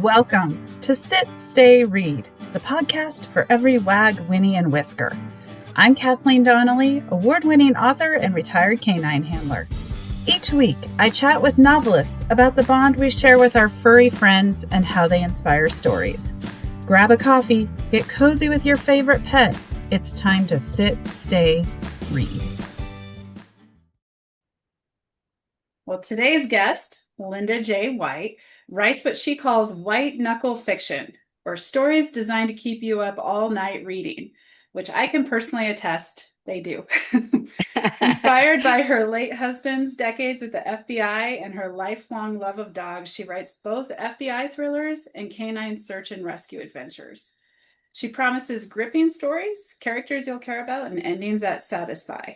Welcome to Sit, Stay, Read, the podcast for every wag, whinny, and whisker. I'm Kathleen Donnelly, award-winning author and retired canine handler. Each week, I chat with novelists about the bond we share with our furry friends and how they inspire stories. Grab a coffee, get cozy with your favorite pet. It's time to sit, stay, read. Well, today's guest, Linda J. White, writes what she calls white knuckle fiction, or stories designed to keep you up all night reading, which I can personally attest they do. Inspired by her late husband's decades with the FBI and her lifelong love of dogs, she writes both FBI thrillers and canine search and rescue adventures. She promises gripping stories, characters you'll care about, and endings that satisfy.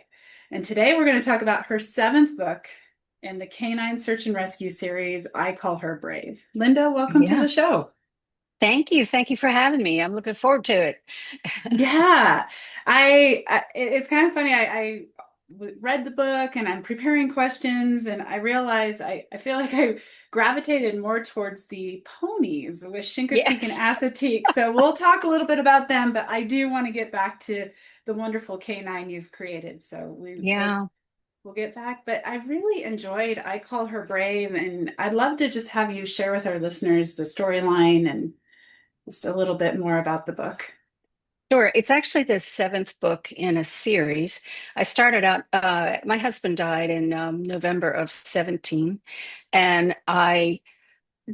And today we're going to talk about her seventh book in the Canine Search and Rescue series, I Call Her Brave. Linda, welcome to Yeah. the show. Thank you. Thank you for having me. I'm looking forward to it. Yeah, it's kind of funny. I read the book and I'm preparing questions, and I realize I feel like I gravitated more towards the ponies with Chincoteague and Yes. Assateague. So we'll talk a little bit about them, but I do want to get back to the wonderful canine you've created. So Yeah. we'll get back. But I really enjoyed I Call Her Brave, and I'd love to just have you share with our listeners the storyline and just a little bit more about the book. Sure. It's actually the seventh book in a series. I started out, my husband died in November of 17, and I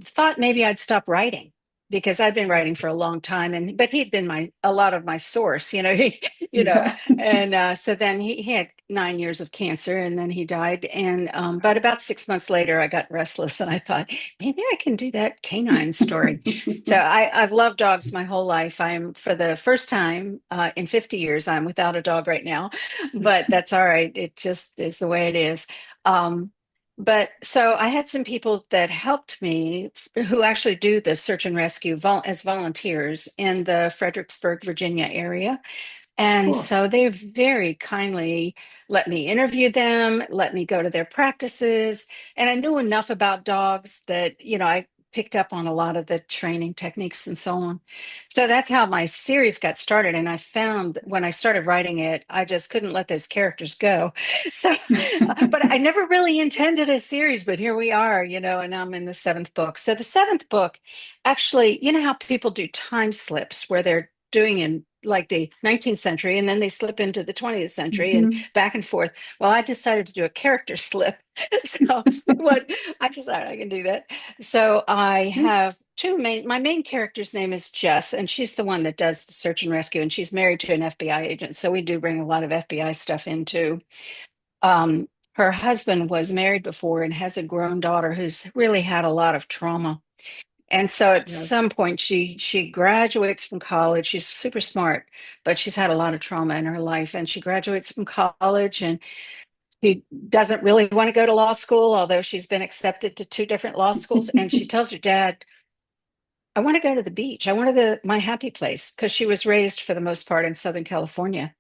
thought maybe I'd stop writing because I'd been writing for a long time, and but he'd been a lot of my source, Yeah. and so then he had 9 years of cancer, and then he died, and but about 6 months later, I got restless, and I thought maybe I can do that canine story. So I've loved dogs my whole life. I'm for the first time in 50 years, I'm without a dog right now, but that's all right. It just is the way it is. Um, but so I had some people that helped me who actually do the search and rescue as volunteers in the Fredericksburg, Virginia area. And Cool. so they very kindly let me interview them, let me go to their practices. And I knew enough about dogs that, I picked up on a lot of the training techniques and so on. So that's how my series got started. And I found that when I started writing it, I just couldn't let those characters go. So, but I never really intended a series, but here we are, and I'm in the seventh book. So the seventh book, actually, you know how people do time slips where they're doing in like the 19th century and then they slip into the 20th century and Mhm. back and forth. Well, I decided to do a character slip. So what I decided I can do that. So I have my main character's name is Jess, and she's the one that does the search and rescue, and she's married to an FBI agent. So we do bring a lot of FBI stuff into. Her husband was married before and has a grown daughter who's really had a lot of trauma. And so at Yes. some point she graduates from college. She's super smart, but she's had a lot of trauma in her life. And she graduates from college and she doesn't really want to go to law school, although she's been accepted to two different law schools. And she tells her dad, I want to go to the beach. I want to go to my happy place because she was raised for the most part in Southern California.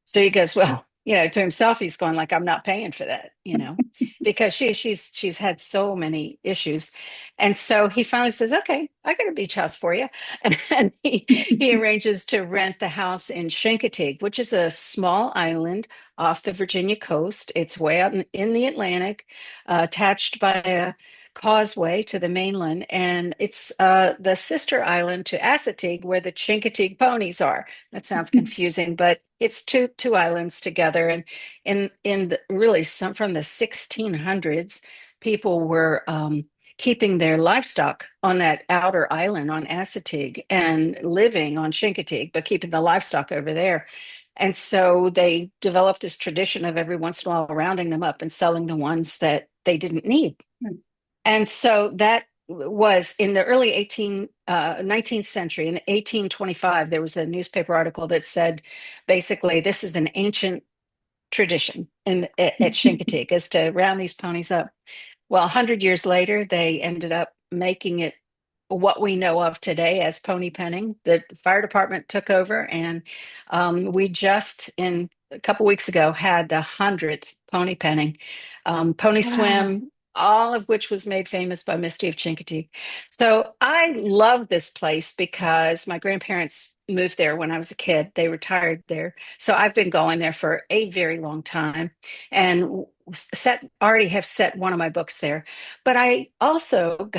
So he goes, well, to himself, he's going like, I'm not paying for that, because she's had so many issues. And so he finally says, okay, I got a beach house for you. And he arranges to rent the house in Chincoteague, which is a small island off the Virginia coast. It's way out in the Atlantic, attached by a causeway to the mainland. And it's the sister island to Assateague, where the Chincoteague ponies are. That sounds confusing, but it's two islands together. And really some from the 1600s, people were keeping their livestock on that outer island on Assateague and living on Chincoteague, but keeping the livestock over there. And so they developed this tradition of every once in a while rounding them up and selling the ones that they didn't need. And so that was in the early 19th century. In 1825, there was a newspaper article that said basically this is an ancient tradition at Chincoteague is to round these ponies up. Well, 100 years later, they ended up making it what we know of today as pony penning. The fire department took over, and we just in a couple weeks ago had the 100th pony penning. Pony Wow. swim. all of which was made famous by Misty of Chincoteague. So I love this place because my grandparents moved there when I was a kid. They retired there. So I've been going there for a very long time and already have set one of my books there. But I also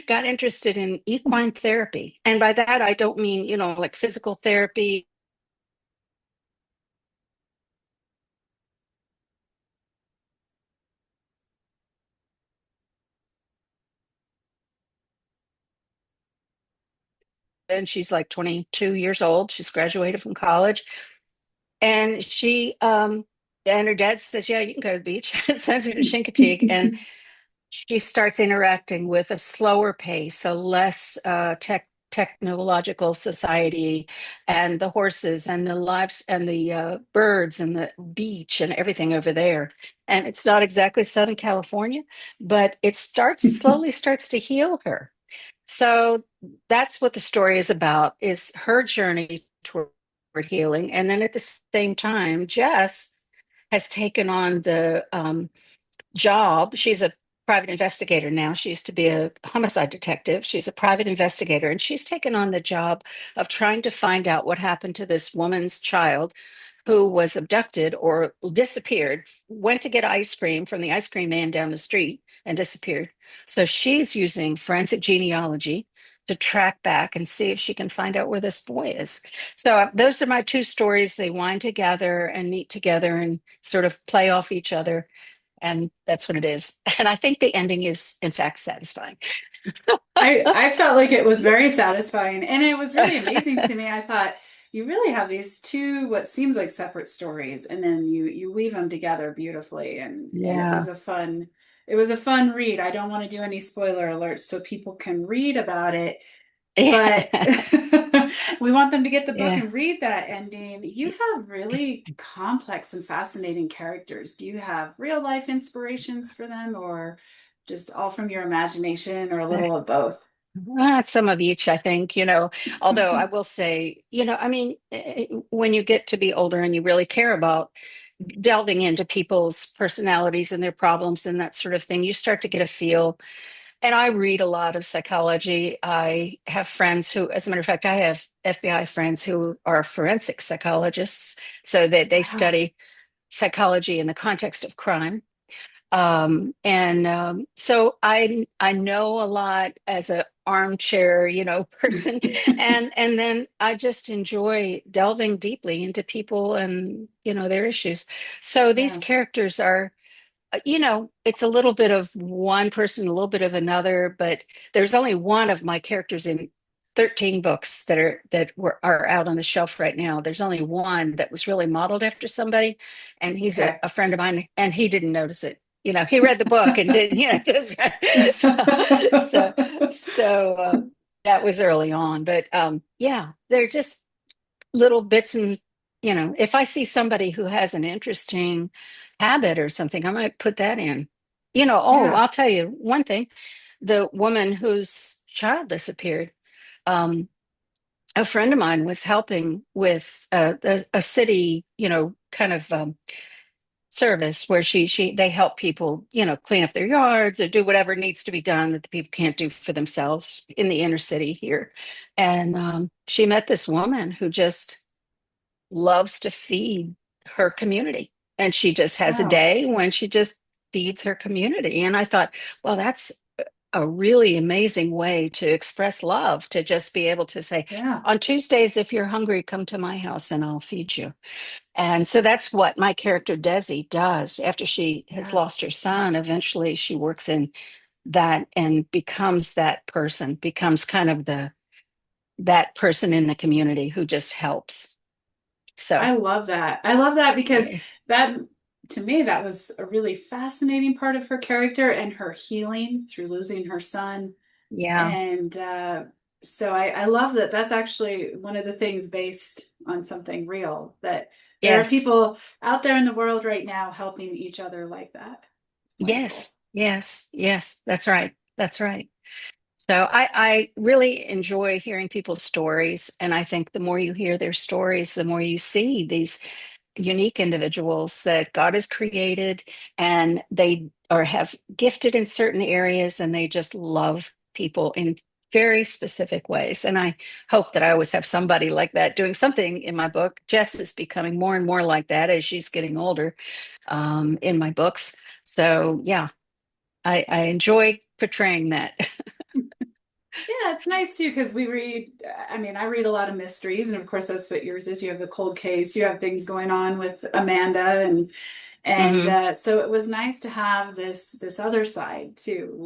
got interested in equine therapy. And by that, I don't mean, like physical therapy. And she's like 22 years old. She's graduated from college. And and her dad says, yeah, you can go to the beach. Sends her to Chincoteague. And she starts interacting with a slower pace, a less technological society, and the horses and the lives and the birds and the beach and everything over there. And it's not exactly Southern California, but it slowly starts to heal her. So that's what the story is about, is her journey toward healing. And then at the same time, Jess has taken on the job. She's a private investigator now. She used to be a homicide detective. She's a private investigator, and she's taken on the job of trying to find out what happened to this woman's child who was abducted or disappeared, went to get ice cream from the ice cream man down the street and disappeared. So she's using forensic genealogy to track back and see if she can find out where this boy is. So those are my two stories. They wind together and meet together and sort of play off each other. And that's what it is. And I think the ending is, in fact, satisfying. I felt like it was very satisfying and it was really amazing to me. I thought you really have these two what seems like separate stories and then you weave them together beautifully and Yeah. it was a fun read. I don't want to do any spoiler alerts so people can read about it, but Yeah. we want them to get the book Yeah. and read that ending. You have really complex and fascinating characters. Do you have real life inspirations for them or just all from your imagination or a little of both? Some of each, I think, although I will say, I mean, when you get to be older and you really care about delving into people's personalities and their problems and that sort of thing, you start to get a feel. And I read a lot of psychology. I have friends who, as a matter of fact, I have FBI friends who are forensic psychologists, so that they Wow. study psychology in the context of crime. And so I know a lot as a armchair, person, and then I just enjoy delving deeply into people and their issues. So these Yeah. characters are, it's a little bit of one person, a little bit of another, but there's only one of my characters in 13 books that are out on the shelf right now. There's only one that was really modeled after somebody, and he's a, Okay. a friend of mine, and he didn't notice it. He read the book and did, just so that was early on. But yeah, they're just little bits and if I see somebody who has an interesting habit or something, I might put that in. Oh, Yeah. I'll tell you one thing. The woman whose child disappeared, um, a friend of mine was helping with a city, kind of service where they help people, clean up their yards or do whatever needs to be done that the people can't do for themselves in the inner city here. And she met this woman who just loves to feed her community. And she just has a Wow. day when she just feeds her community. And I thought, well, that's a really amazing way to express love, to just be able to say, Yeah. on Tuesdays, if you're hungry, come to my house and I'll feed you. And so that's what my character Desi does. After she has Yeah. lost her son, eventually she works in that and becomes that person, becomes kind of that person in the community who just helps. So I love that. I love that because yeah. that, to me, that was a really fascinating part of her character and her healing through losing her son. Yeah. And so I love that that's actually one of the things based on something real, that there are Yes. people out there in the world right now helping each other like that. It's wonderful. Yes. Yes. Yes. That's right. That's right. So I really enjoy hearing people's stories. And I think the more you hear their stories, the more you see these unique individuals that God has created, and they or have gifted in certain areas and they just love people in very specific ways. And I hope that I always have somebody like that doing something in my book. Jess is becoming more and more like that as she's getting older, in my books. So yeah, I enjoy portraying that. Yeah, it's nice too because we read, I mean, I read a lot of mysteries, and of course that's what yours is. You have the cold case, you have things going on with Amanda, and Hmm. so it was nice to have this other side too.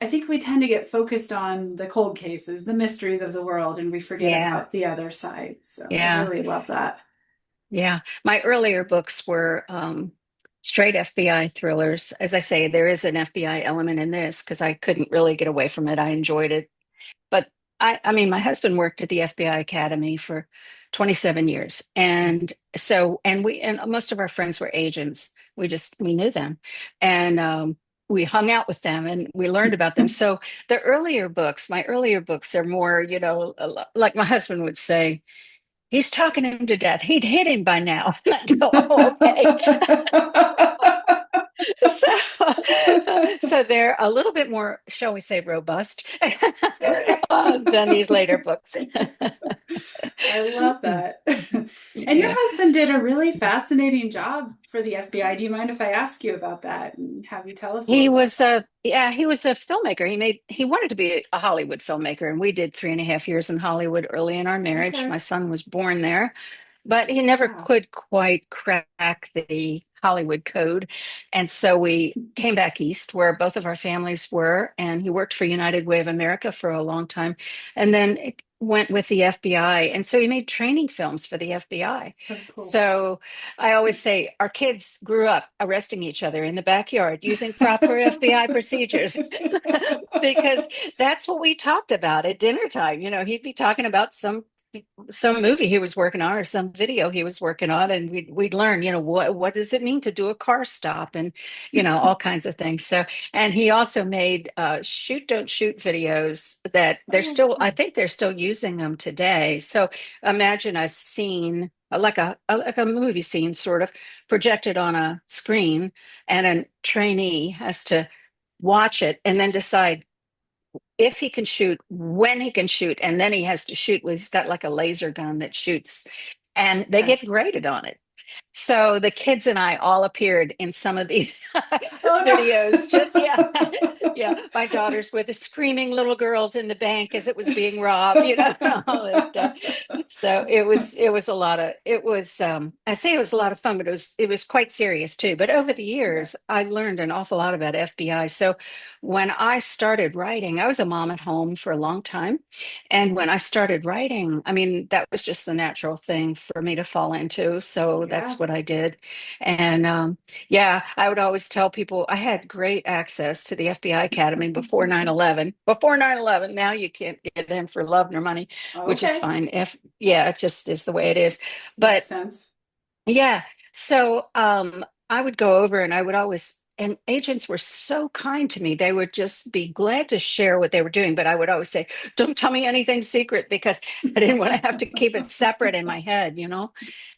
I think we tend to get focused on the cold cases, the mysteries of the world, and we forget Yeah, about the other side. So I yeah, really love that. yeah. My earlier books were straight FBI thrillers. As I say, there is an FBI element in this because I couldn't really get away from it. I enjoyed it. But I mean, my husband worked at the FBI Academy for 27 years. And so, and most of our friends were agents. We knew them. And we hung out with them and we learned about them. So my earlier books are more, like my husband would say, he's talking him to death. He'd hit him by now. And I go, oh, okay. So, so they're a little bit more, shall we say, robust than these later books. I love that. And your Yeah. husband did a really fascinating job for the FBI. Do you mind if I ask you about that and have you tell us a He little about was that? a yeah, he was a filmmaker. He wanted to be a Hollywood filmmaker, and we did 3.5 years in Hollywood early in our marriage. Okay. My son was born there, but he never Wow. could quite crack the Hollywood code. And so we came back east where both of our families were, and he worked for United Way of America for a long time, and then it went with the FBI. And so he made training films for the FBI. So cool. So I always say our kids grew up arresting each other in the backyard using proper FBI procedures because that's what we talked about at dinner time. He'd be talking about some movie he was working on or some video he was working on, and we'd learn, what does it mean to do a car stop, and all kinds of things. So, and he also made shoot don't shoot videos that Oh, I wow. think they're still using them today. So imagine a scene like a movie scene sort of projected on a screen, and a trainee has to watch it and then decide if he can shoot, when he can shoot, and then he has to shoot with, he's got like a laser gun that shoots, and they Okay. get graded on it. So the kids and I all appeared in some of these videos. Just yeah, yeah. My daughters were the screaming little girls in the bank as it was being robbed, all this stuff. So it was a lot of it was I say it was a lot of fun, but it was quite serious too. But over the Yeah. years, I learned an awful lot about FBI. So when I started writing, I was a mom at home for a long time. And when I started writing, I mean, that was just the natural thing for me to fall into. So Yeah. that's what I did. And yeah, I would always tell people I had great access to the FBI Academy before 9/11. Before 9/11, now you can't get in for love nor money, which is Okay. fine. Yeah, it just is the way it is. Makes But sense. yeah. So I would go over and I would always, and agents were so kind to me. They would just be glad to share what they were doing. But I would always say, don't tell me anything secret because I didn't want to have to keep it separate in my head.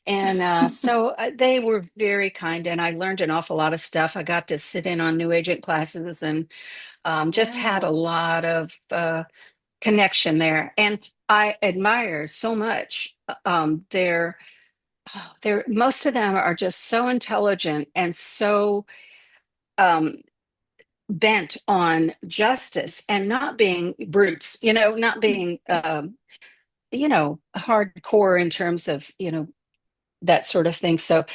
And so they were very kind and I learned an awful lot of stuff. I got to sit in on new agent classes and just had a Wow. lot of connection there. And I admire so much most of them are just so intelligent and so um, bent on justice and not being brutes, not being, hardcore in terms of, that sort of thing. So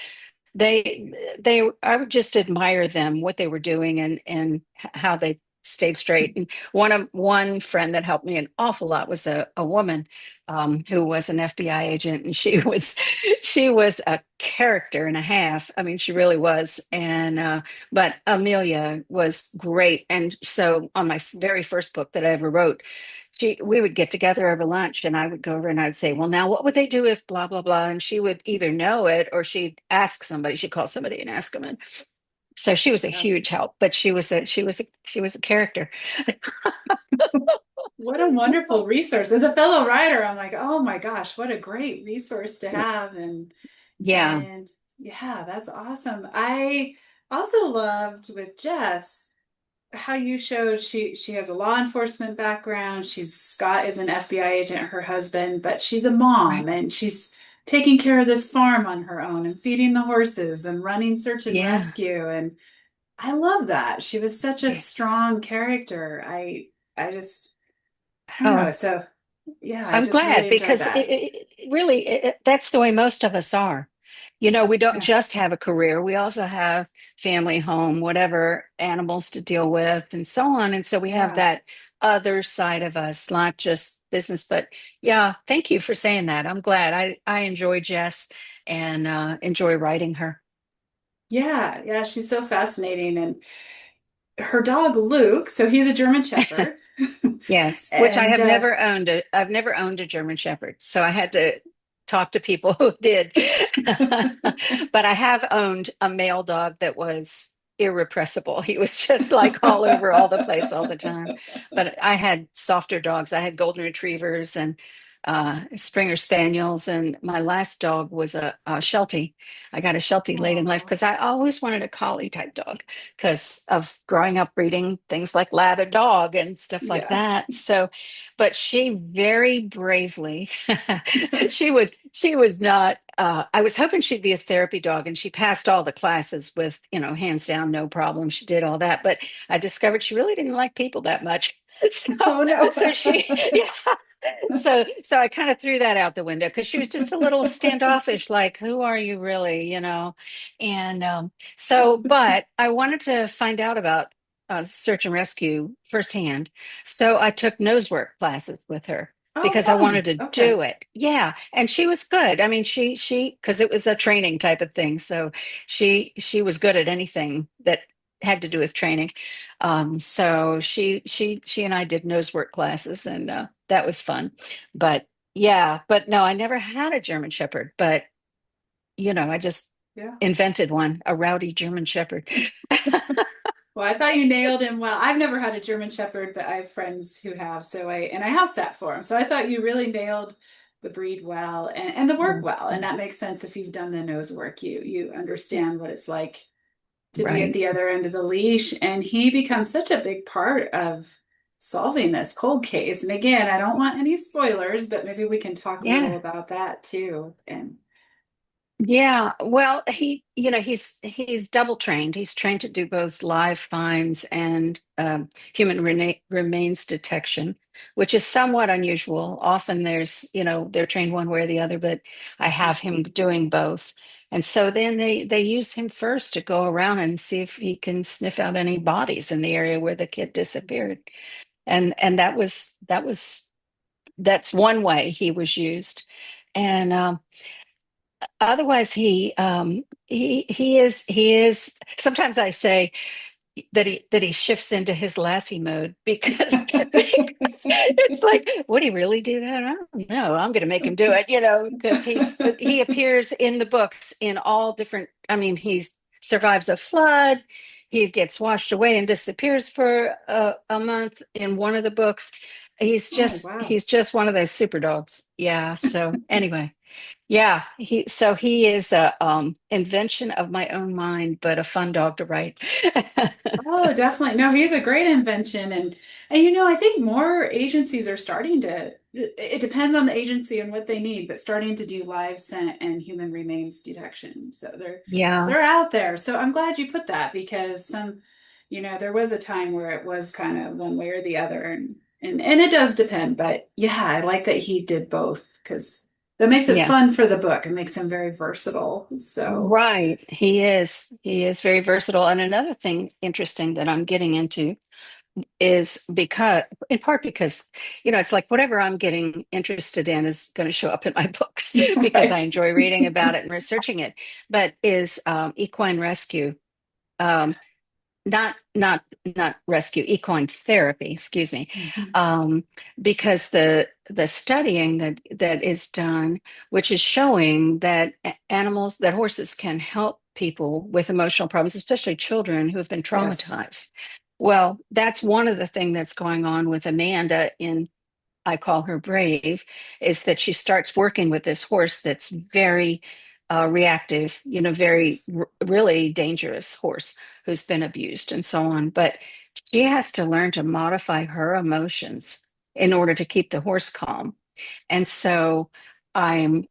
I would just admire them, what they were doing and how they stayed straight. And one friend that helped me an awful lot was a woman who was an FBI agent, and she was a character and a half. I mean, she really was. And but Amelia was great. And so on my very first book that I ever wrote, we would get together over lunch and I would go over and I'd say, well, now what would they do if blah, blah, blah? And she would either know it or she'd ask somebody, she'd call somebody and ask them. And so she was a Yeah. huge help, but she was a character. What a wonderful resource. As a fellow writer, I'm like, oh my gosh, what a great resource to have. Yeah. And yeah, that's awesome. I Also loved with Jess how you showed she has a law enforcement background. Scott is an FBI agent, her husband, but she's a mom Right. and she's taking care of this farm on her own and feeding the horses and running search and Yeah. rescue. And I love that. She was such a Yeah. strong character. I just I don't know. Oh, So yeah, I I'm just really glad enjoyed because that. really that's the way most of us are. You know, we don't Yeah. just have a career, we also have family, home, whatever, animals to deal with, and so on. And so we have Yeah. that other side of us, not just business. But yeah, thank you for saying that. I'm glad. I enjoy Jess and enjoy writing her. Yeah. Yeah. She's so fascinating. And her dog Luke, so he's a German Shepherd. Yes, which I And have never owned I've never owned a German Shepherd, so I had to talk to people who did. But I have owned a male dog that was irrepressible. He was just like all over all the place all the time. But I had softer dogs. I had golden retrievers and Springer Spaniels, and my last dog was a Sheltie. I got a Sheltie late in life Oh, because I always wanted a collie type dog because of growing up breeding things like Lada dog and stuff like yeah. that. So, but she very bravely, she was not, I was hoping she'd be a therapy dog and she passed all the classes with, hands down, no problem. She did all that. But I discovered she really didn't like people that much. So, Oh no. so she, yeah. So I kind of threw that out the window because she was just a little standoffish, like, who are you really, And but I wanted to find out about search and rescue firsthand. So I took nose work classes with her Oh, because I wanted fun. to Okay. do it. Yeah, and she was good. I mean, she because it was a training type of thing, so she was good at anything that had to do with training. So she and I did nose work classes, and that was fun. But yeah, but no, I never had a German Shepherd, but I just Yeah. invented one, a rowdy German Shepherd. Well, I thought you nailed him well. I've never had a German Shepherd, but I have friends who have, and I have sat for him. So I thought you really nailed the breed well and the work well. And Mhm. that makes sense if you've done the nose work. You understand what it's like to be at Right. the other end of the leash. And he becomes such a big part of solving this cold case. And again, I don't want any spoilers, but maybe we can talk a little Yeah. about that too. And Yeah, well, he's double trained. He's trained to do both live finds and human remains detection, which is somewhat unusual. Often they're trained one way or the other, but I have him doing both. And so then they use him first to go around and see if he can sniff out any bodies in the area where the kid disappeared. And that's one way he was used. And otherwise he is sometimes I say that he shifts into his lassie mode because, because it's like, would he really do that? I don't know. I'm going to make him do it, because he appears in the books in all different. I mean, he survives a flood. He gets washed away and disappears for a month in one of the books. He's oh, just wow. he's just one of those super dogs. Yeah. So anyway, yeah, he is a invention of my own mind, but a fun dog to write. Oh, definitely. No, he's a great invention. And I think more agencies are starting to, it depends on the agency and what they need, but starting to do live scent and human remains detection. So Yeah, they're out there. So I'm glad you put that because there was a time where it was kind of one way or the other and it does depend, but yeah, I like that he did both because that makes it yeah, fun for the book. It makes him very versatile. So, right. He is very versatile. And another thing interesting that I'm getting into is because, in part because, it's like whatever I'm getting interested in is going to show up in my books because I right. enjoy reading about it and researching it, but is equine rescue. Um, not rescue, equine therapy, excuse me, Mhm. um, because the studying that is done, which is showing that animals, that horses can help people with emotional problems, especially children who have been Yes. traumatized. Well, that's one of the things that's going on with Amanda in I call her Brave, is that she starts working with this horse that's very reactive, very Yes. really dangerous horse who's been abused and so on. But she has to learn to modify her emotions in order to keep the horse calm. And so I'm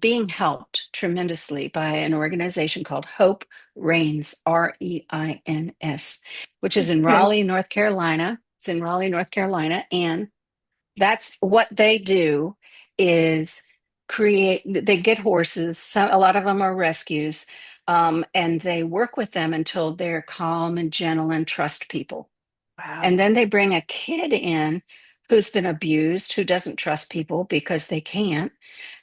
being helped tremendously by an organization called Hope Reigns, Reins, which is in Okay. Raleigh, North Carolina. It's in Raleigh, North Carolina. And that's what they do is they get horses. A lot of them are rescues. And they work with them until they're calm and gentle and trust people. And Wow. then they bring a kid in who's been abused, who doesn't trust people because they can't,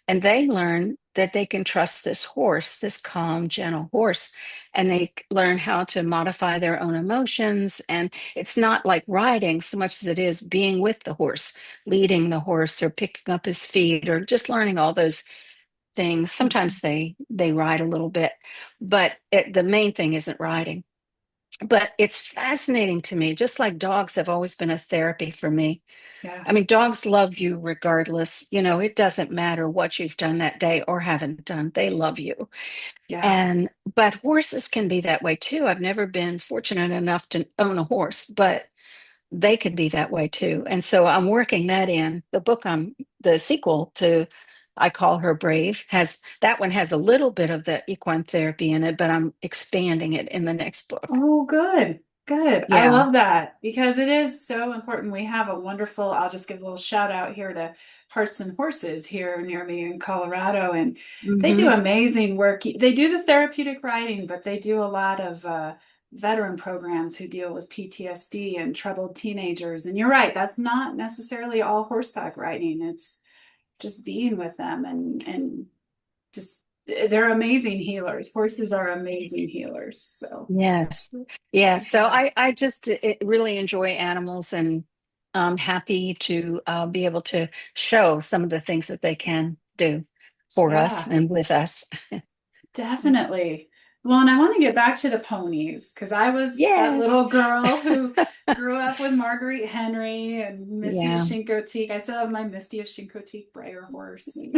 and they learn that they can trust this horse, this calm, gentle horse, and they learn how to modify their own emotions. And it's not like riding so much as it is being with the horse, leading the horse or picking up his feet or just learning all those things. Mhm. Sometimes they ride a little bit, but the main thing isn't riding. But it's fascinating to me, just like dogs have always been a therapy for me. Yeah. I mean, dogs love you regardless. It doesn't matter what you've done that day or haven't done, they love you. Yeah. But horses can be that way too. I've never been fortunate enough to own a horse, but they could be that way too. And so I'm working that in. The sequel to I Call Her Brave that one has a little bit of the equine therapy in it, but I'm expanding it in the next book. Oh, good. Good. I Yeah. love that because it is so important. We have a wonderful, I'll just give a little shout out here to Hearts and Horses here near me in Colorado. And they do Hmm. amazing work. They do the therapeutic riding, but they do a lot of veteran programs who deal with PTSD and troubled teenagers. And you're right, that's not necessarily all horseback riding. It's just being with them and just they're amazing healers. Horses are amazing healers. So Yes. Yeah. So yeah. I just really enjoy animals, and I'm happy to be able to show some of the things that they can do for us Yeah, and with us. definitely. Well, and I want to get back to the ponies because I was that Yes. little girl who grew up with Marguerite Henry and Misty of Yeah. Chincoteague. I still have my Misty of Chincoteague Breyer horse. And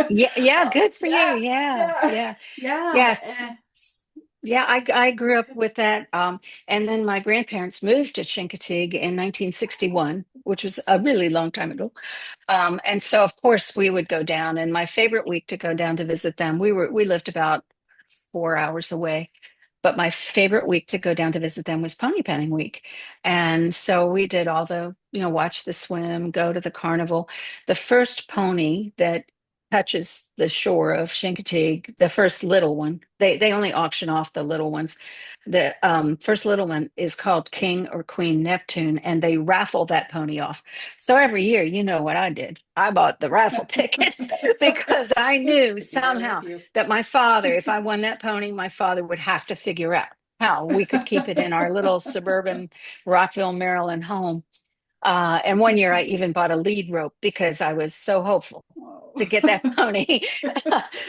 Yeah. Yeah. oh, Good for you. yeah, Yeah. yeah, Yeah. yeah. Yes. Yeah, I grew up with that. And then my grandparents moved to Chincoteague in 1961, which was a really long time ago. And so of course we would go down, and my favorite week to go down to visit them, we lived about 4 hours away. But my favorite week to go down to visit them was pony penning week. And so we did all watch the swim, go to the carnival. The first pony that touches the shore of Chincoteague, the first little one, they only auction off the little ones. The first little one is called King or Queen Neptune, and they raffle that pony off. So every year, you know what I did? I bought the raffle ticket because I knew I'd be there with somehow you. that my father, if I won that pony, my father would have to figure out how we could keep it in our little suburban Rockville, Maryland home. And one year I even bought a lead rope because I was so hopeful Oh. to get that pony.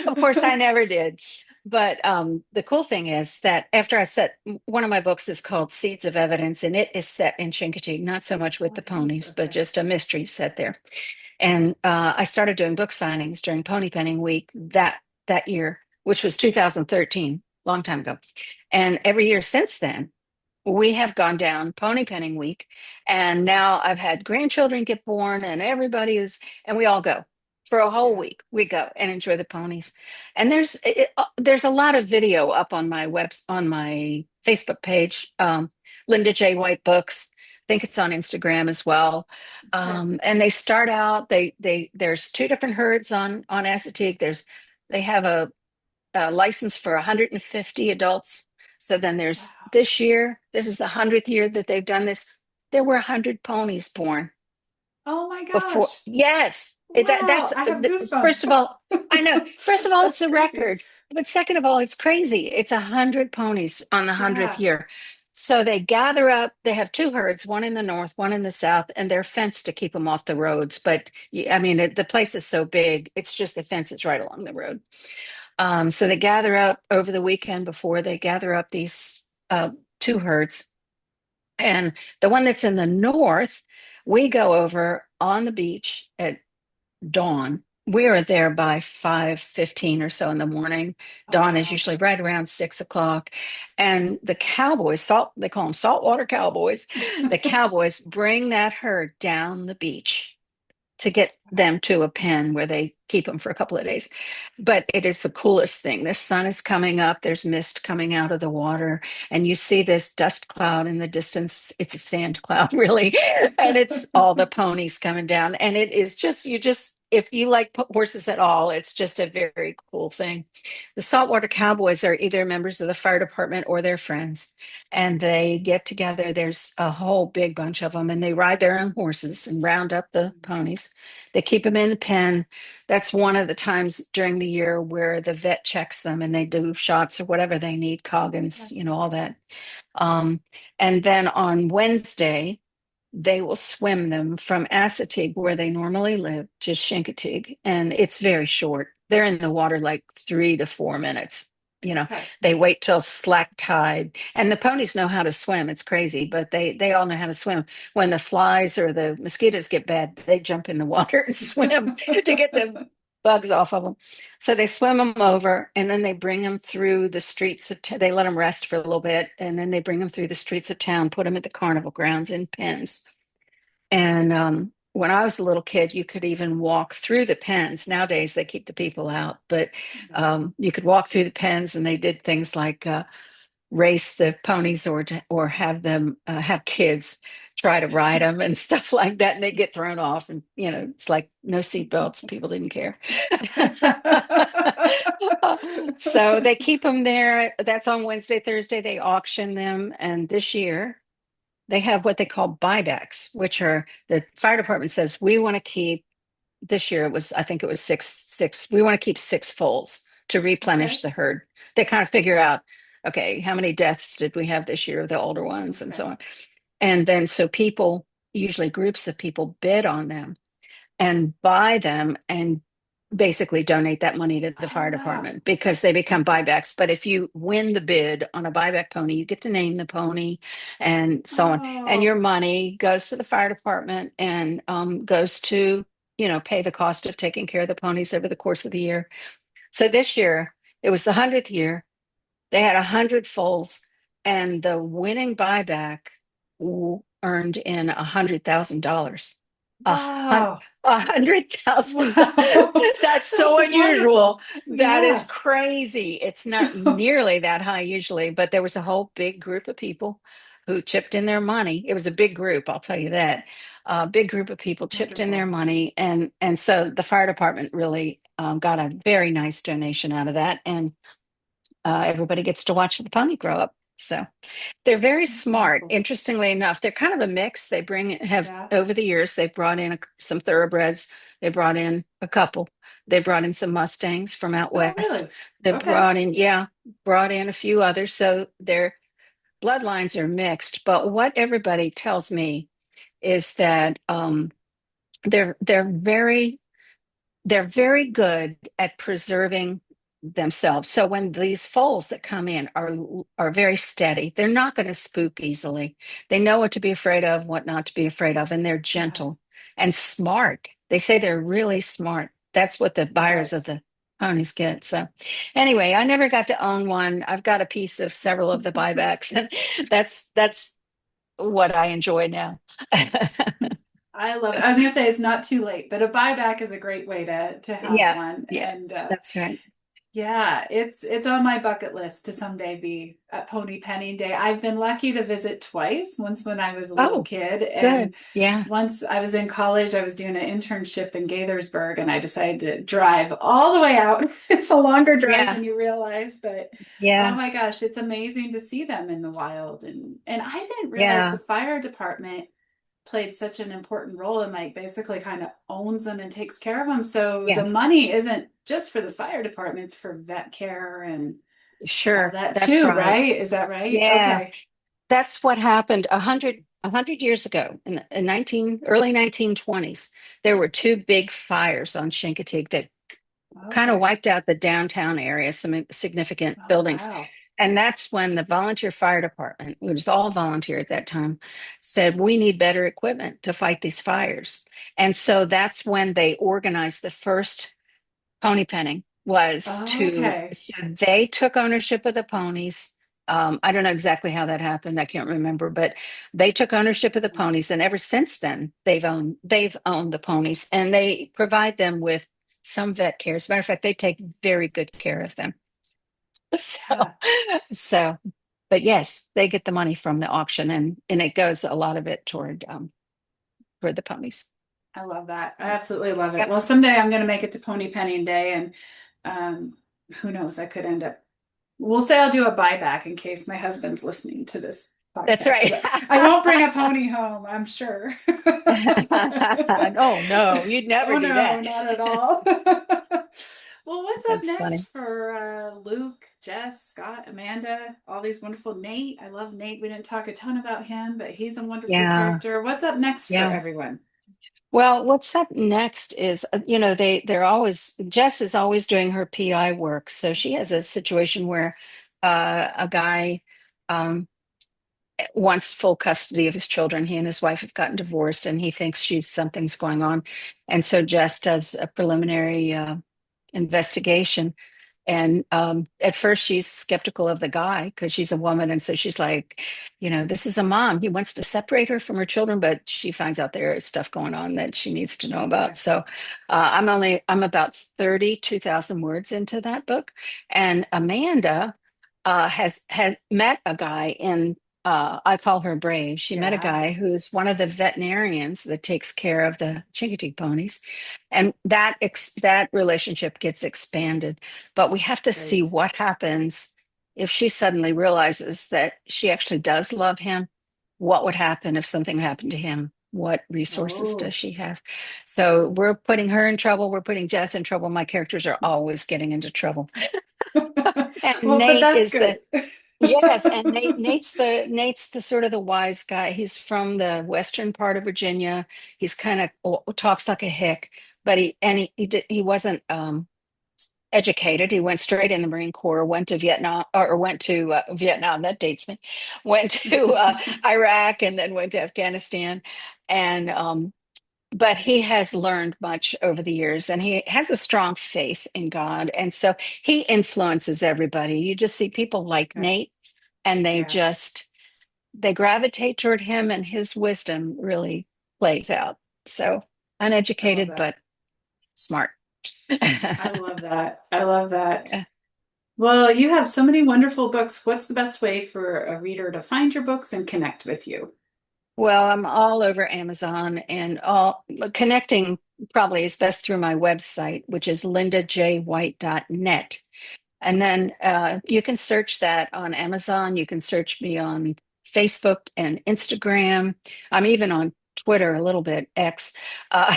Of course, I never did. But the cool thing is that after one of my books is called Seeds of Evidence, and it is set in Chincoteague, not so much with Oh, the it is. ponies, but Okay. just a mystery set there. And I started doing book signings during Pony Penning Week that year, which was 2013, long time ago. And every year since then, we have gone down Pony Penning Week, and now I've had grandchildren get born, and and we all go for a whole Yeah. week. We go and enjoy the ponies. And there's a lot of video up on on my Facebook page, Linda J. White Books. I think it's on Instagram as well. Okay. And they start out. There's two different herds on Assateague. They have a license for 150 adults. So then there's Wow. this year, this is the 100th year that they've done this. There were 100 ponies born Oh my before. gosh. Yes, Wow. I have first goosebumps. of all, I know. First of all, it's That's a crazy. record, but second of all, it's crazy. It's 100 ponies on the 100th Yeah. year. So they gather up. They have two herds, one in the north, one in the south, and they're fenced to keep them off the roads. But I mean, the place is so big; it's just the fence is right along the road. So they gather up over the weekend before they gather up these two herds. And the one that's in the north, we go over on the beach at dawn. We are there by 5:15 or so in the morning. Oh, Dawn is wow. usually right around 6 o'clock. And the cowboys, they call them saltwater cowboys. The cowboys bring that herd down the beach to get them to a pen where they keep them for a couple of days. But it is the coolest thing. The sun is coming up, there's mist coming out of the water, and you see this dust cloud in the distance. It's a sand cloud, really. And it's all the ponies coming down. And it is just, if you like horses at all, it's just a very cool thing. The saltwater cowboys are either members of the fire department or their friends, and they get together. There's a whole big bunch of them, and they ride their own horses and round up the ponies. They keep them in a pen. That's one of the times during the year where the vet checks them and they do shots or whatever they need, Coggins, all that. Um, and then on Wednesday, they will swim them from Assateague, where they normally live, to Chincoteague. And it's very short. They're in the water like 3 to 4 minutes. You know, Okay. they wait till slack tide. And the ponies know how to swim. It's crazy, but they all know how to swim. When the flies or the mosquitoes get bad, they jump in the water and swim to get the bugs off of them. So they swim them over, and then they bring them through the streets of they let them rest for a little bit, and then they bring them through the streets of town, put them at the carnival grounds in pens. And when I was a little kid, you could even walk through the pens. Nowadays, they keep the people out, but you could walk through the pens, and they did things like race the ponies, or have them have kids try to ride them and stuff like that, and they get thrown off. And it's like no seatbelts. People didn't care. So they keep them there. That's on Wednesday, Thursday. They auction them, and this year they have what they call buybacks, which are, the fire department says, we want to keep, this year it was, I think it was six, we want to keep six foals to replenish Okay. the herd. They kind of figure out, okay, how many deaths did we have this year of the older ones and so Okay. on. And then so people, usually groups of people, bid on them and buy them and basically donate that money to the Oh, fire wow. department, because they become buybacks. But if you win the bid on a buyback pony, you get to name the pony and so on. And your Oh, money goes to the fire department and goes to, pay the cost of taking care of the ponies over the course of the year. So this year, it was the 100th year. They had 100 foals, and the winning buyback earned in $100,000. wow. $100,000. Wow. That's That's so unusual. wonderful. That is Yeah. crazy. It's not nearly that high usually, but there was a whole big group of people who chipped in their money. It was a big group, I'll tell you that. A big group of people chipped in their Wonderful. money, and so the fire department really got a very nice donation out of that, and everybody gets to watch the pony grow up. So they're very That's smart. wonderful. Interestingly enough, they're kind of a mix. Have Yeah. over the years, they've brought in some thoroughbreds. They brought in a couple. They brought in some Mustangs from out Oh, west. really? They Okay. brought in a few others. So their bloodlines are mixed. But what everybody tells me is that they're very good at preserving themselves. So when these foals that come in are very steady, they're not going to spook easily. They know what to be afraid of, what not to be afraid of, and they're Yeah. gentle and smart. They say they're really smart. That's what the buyers Right. of the ponies get. So anyway, I never got to own one. I've got a piece of several of the buybacks, and that's what I enjoy now. I love it. I was gonna say it's not too late, but a buyback is a great way to have Yeah, one. yeah, And that's right. yeah, it's on my bucket list to someday be at Pony Penning Day. I've been lucky to visit twice, once when I was a little Oh, kid, good. and Yeah. once I was in college, I was doing an internship in Gaithersburg, and I decided to drive all the way out. It's a longer drive Yeah. than you realize, but oh Yeah. my gosh, it's amazing to see them in the wild. And I didn't realize the Yeah. fire department played such an important role and like basically kind of owns them and takes care of them. So the Yes. money isn't just for the fire department, it's for vet care and all Sure. that That's too, right. right? Is that right? Yeah. Okay. That's what happened a hundred years ago in early 1920s. There were two big fires on Chincoteague that kind of Okay. wiped out the downtown area, some significant Oh, buildings. wow. And that's when the volunteer fire department, which was all volunteer at that time, said, we need better equipment to fight these fires. And so that's when they organized the first. Pony penning was Oh, to, okay. so they took ownership of the ponies. I don't know exactly how that happened. I can't remember, but they took ownership of the ponies, and ever since then, they've owned the ponies, and they provide them with some vet care. As a matter of fact, they take very good care of them. So, Yeah, so, but yes, they get the money from the auction, and it goes a lot of it toward the ponies. I love that. I absolutely love it. Yep, Well, someday I'm going to make it to pony penning day, and um, who knows, I could end up. We'll say I'll do a buyback in case my husband's listening to this that's podcast, so right. that I won't bring a pony home, I'm sure. Oh no, you'd never Oh do no, that. not at all. Well, what's up That's next funny. for Luke, Jess, Scott, Amanda, all these wonderful Nate? I love Nate. We didn't talk a ton about him, but he's a wonderful Yeah, character. What's up next for yeah. everyone? Well, what's up next is, they're always, Jess is always doing her PI work. So she has a situation where a guy um, wants full custody of his children. He and his wife have gotten divorced, and he thinks something's going on. And so Jess does a preliminary investigation. And at first, she's skeptical of the guy because she's a woman. And so she's like, this is a mom. He wants to separate her from her children, but she finds out there is stuff going on that she needs to know about. Okay, So I'm about 32,000 words into that book. And Amanda has had met a guy in, I call her Brave. She met a yeah, guy who's one of the veterinarians that takes care of the Chincoteague ponies. And that relationship gets expanded, but we have to see great. what happens if she suddenly realizes that she actually does love him. What would happen if something happened to him? What resources does Oh. she have? So we're putting her in trouble. We're putting Jess in trouble. My characters are always getting into trouble. And Well, but Nate that's is the good. Yes, and Nate's the sort of the wise guy. He's from the western part of Virginia. He's kind of talks like a hick, but he wasn't educated. He went straight in the Marine Corps, went to Vietnam, or went to Vietnam. That dates me. Went to Iraq, and then went to Afghanistan, and but he has learned much over the years, and he has a strong faith in God, and so he influences everybody. You just see people like Okay. Nate, and Yeah, they gravitate toward him, and his wisdom really plays out. So I love uneducated that. but smart. I love that. I love that. Yeah. Well, you have so many wonderful books. What's the best way for a reader to find your books and connect with you? Well, I'm all over Amazon, and all connecting probably is best through my website, which is lindajwhite.net. And then you can search that on Amazon. You can search me on Facebook and Instagram. I'm even on Twitter a little bit, X. Uh,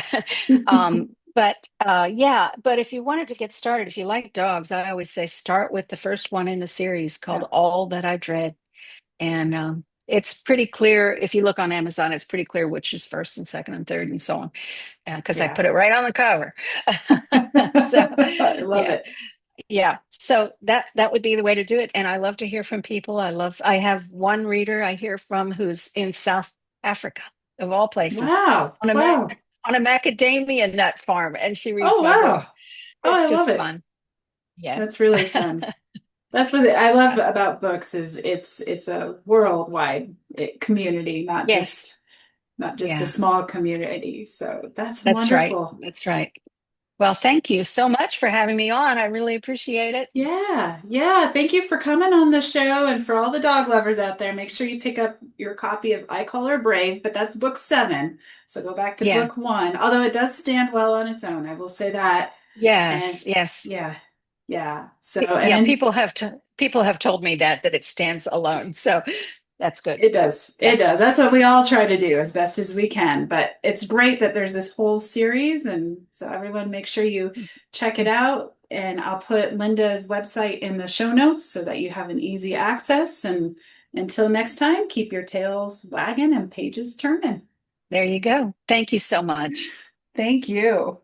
yeah, but if you wanted to get started, if you like dogs, I always say start with the first one in the series called Yeah, All That I Dread. And it's pretty clear. If you look on Amazon, it's pretty clear which is first and second and third and so on, because I yeah. put it right on the cover. So, I love yeah. it. Yeah, so that would be the way to do it. And I love to hear from people. I have one reader I hear from who's in South Africa, of all places, Wow. on a Wow. on a macadamia nut farm, and she reads Oh, my wow. books. Oh, It's I love just it. fun. Yeah. That's really fun. That's what I love about books is it's a worldwide community, Yes. not just a Yeah. small community. So that's That's right. wonderful. That's right. Well, thank you so much for having me on. I really appreciate it. Yeah, yeah. Thank you for coming on the show and for all the dog lovers out there. Make sure you pick up your copy of I Call Her Brave, but that's book seven. So go back to Yeah. book one, although it does stand well on its own. I will say that. And Yes. Yes. yeah, yeah. So, and Yeah, then people have told me that it stands alone. So that's good. it does. Yeah. It does. That's what we all try to do as best as we can. But it's great that there's this whole series. And so, everyone, make sure you check it out. And I'll put Linda's website in the show notes so that you have an easy access. And until next time, keep your tails wagging and pages turning. There you go. Thank you so much. Thank you.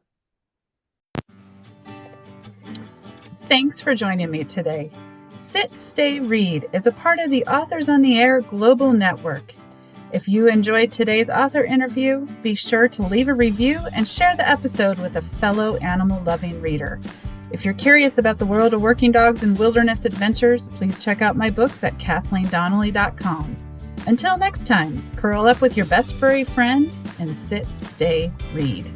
Thanks for joining me today. Sit, Stay, Read is a part of the Authors on the Air Global Network. If you enjoyed today's author interview, be sure to leave a review and share the episode with a fellow animal-loving reader. If you're curious about the world of working dogs and wilderness adventures, please check out my books at KathleenDonnelly.com. Until next time, curl up with your best furry friend and sit, stay, read.